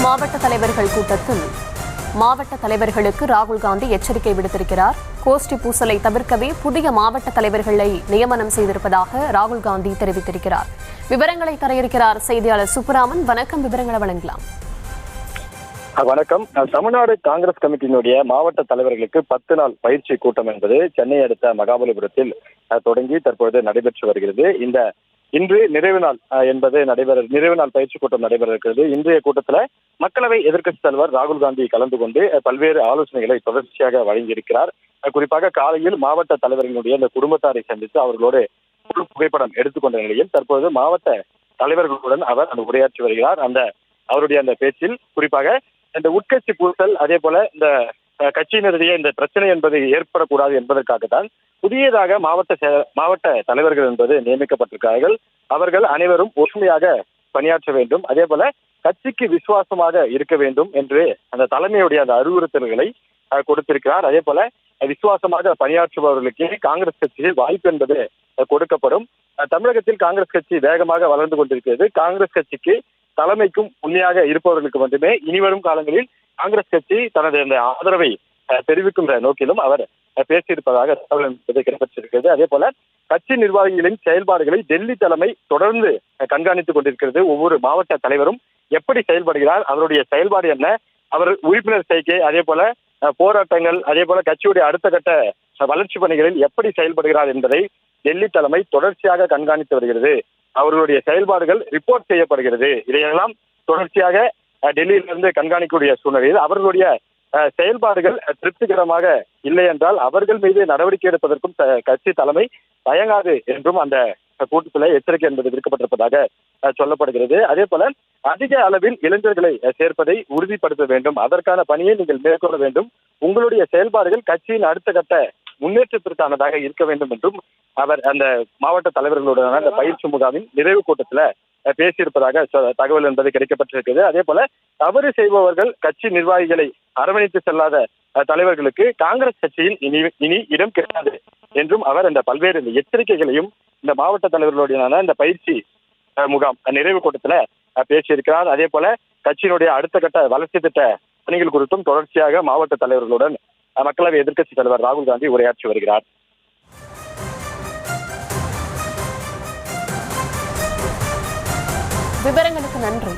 மாவட்ட தலைவர்கள் கூட்டத்தில் மாவட்ட தலைவர்களுக்கு ராகுல் காந்தி எச்சரிக்கை விடுத்திருக்கிறார். கோஷ்டி பூசலை தவிர்க்கவே புதிய மாவட்ட தலைவர்களை நியமனம் செய்திருப்பதாக ராகுல் காந்தி தெரிவித்திருக்கிறார். விவரங்களை தர இருக்கிறார் செய்தியாளர் சுப்புராமன். வணக்கம், விவரங்களை வழங்கலாம். வணக்கம். தமிழ்நாடு காங்கிரஸ் கமிட்டியினுடைய மாவட்ட தலைவர்களுக்கு 10 நாள் பயிற்சி கூட்டம் என்பது சென்னை அடுத்த மகாபலிபுரத்தில் தொடங்கி தற்போது நடைபெற்று வருகிறது. இன்று நிறைவு நாள் நிறைவு நாள் பயிற்சி கூட்டம் நடைபெற இருக்கிறது. இன்றைய கூட்டத்தில் மக்களவை எதிர்க்கட்சித் தலைவர் ராகுல் காந்தி கலந்து கொண்டு பல்வேறு ஆலோசனைகளை தொடர்ச்சியாக வழங்கியிருக்கிறார். குறிப்பாக காலையில் மாவட்ட தலைவர்களுடைய இந்த குடும்பத்தாரை சந்தித்து அவர்களோடு புகைப்படம் எடுத்துக்கொண்ட நிலையில் தற்போது மாவட்ட தலைவர்களுடன் அவர் உரையாற்றி வருகிறார். அவருடைய அந்த பேச்சில் குறிப்பாக இந்த உட்கட்சி பூசல், அதே போல இந்த கட்சியினருடைய இந்த பிரச்சனை என்பது ஏற்படக்கூடாது என்பதற்காகத்தான் புதியதாக மாவட்ட தலைவர்கள் என்பது நியமிக்கப்பட்டிருக்கிறார்கள். அவர்கள் அனைவரும் ஒற்றுமையாக பணியாற்ற வேண்டும், அதே போல கட்சிக்கு விசுவாசமாக இருக்க வேண்டும் என்று அந்த தலைமையுடைய அந்த அறிவுறுத்தல்களை கொடுத்திருக்கிறார். அதே போல விசுவாசமாக பணியாற்றுபவர்களுக்கு காங்கிரஸ் கட்சியில் வாய்ப்பு என்பது கொடுக்கப்படும். தமிழகத்தில் காங்கிரஸ் கட்சி வேகமாக வளர்ந்து கொண்டிருக்கிறது. காங்கிரஸ் கட்சிக்கு தலைமைக்கும் உண்மையாக இருப்பவர்களுக்கு மட்டுமே இனிவரும் காலங்களில் காங்கிரஸ் கட்சி தனது அந்த ஆதரவை தெரிவிக்கின்ற நோக்கிலும் அவர் பேசியிருப்பதாக தகவல் என்பது கிடைக்கப்பட்டிருக்கிறது. அதே போல கட்சி நிர்வாகிகளின் செயல்பாடுகளை டெல்லி தலைமை தொடர்ந்து கண்காணித்துக் கொண்டிருக்கிறது. ஒவ்வொரு மாவட்ட தலைவரும் எப்படி செயல்படுகிறார், அவருடைய செயல்பாடு என்ன, அவர் உறுப்பினர் சேர்க்கை, அதே போல போராட்டங்கள், அதே போல கட்சியுடைய அடுத்த கட்ட வளர்ச்சி பணிகளில் எப்படி செயல்படுகிறார் என்பதை டெல்லி தலைமை தொடர்ச்சியாக கண்காணித்து வருகிறது. அவர்களுடைய செயல்பாடுகள் ரிப்போர்ட் செய்யப்படுகிறது. இதையெல்லாம் தொடர்ச்சியாக டெல்லியிலிருந்து கண்காணிக்கக்கூடிய சூழ்நிலையில் அவர்களுடைய செயல்பாடுகள் திருப்திகரமாக இல்லை என்றால் அவர்கள் மீது நடவடிக்கை எடுப்பதற்கும் கட்சி தலைமை தயங்காது என்றும் அந்த கூட்டத்தில் எச்சரிக்கை என்பது விடுக்கப்பட்டிருப்பதாக சொல்லப்படுகிறது. அதே போல அதிக அளவில் இளைஞர்களை சேர்ப்பதை உறுதிப்படுத்த வேண்டும், அதற்கான பணியை நீங்கள் மேற்கொள்ள வேண்டும், உங்களுடைய செயல்பாடுகள் கட்சியின் அடுத்த கட்ட முன்னேற்றத்திற்கானதாக இருக்க வேண்டும் என்றும் அவர் அந்த மாவட்ட தலைவர்களுடனான அந்த பயிற்சி முகாமின் நிறைவு கூட்டத்தில் பேசியிருப்பதாக தகவல் என்பது கிடைக்கப்பட்டிருக்கிறது. அதே போல தவறு செய்பவர்கள், கட்சி நிர்வாகிகளை அரவணைத்து செல்லாத தலைவர்களுக்கு காங்கிரஸ் கட்சியில் இனி இடம் கிடையாது என்றும் அவர் அந்த பல்வேறு எச்சரிக்கைகளையும் இந்த மாவட்ட தலைவர்களுடனான இந்த பயிற்சி முகாம் நிறைவு கூட்டத்தில் பேசியிருக்கிறார். அதே போல கட்சியினுடைய அடுத்த கட்ட வளர்ச்சி திட்ட பணிகள் குறித்தும் தொடர்ச்சியாக மாவட்ட தலைவர்களுடன் மக்களவை எதிர்க்கட்சித் தலைவர் ராகுல் காந்தி உரையாற்றி வருகிறார். விவரங்களுக்கு நன்றி.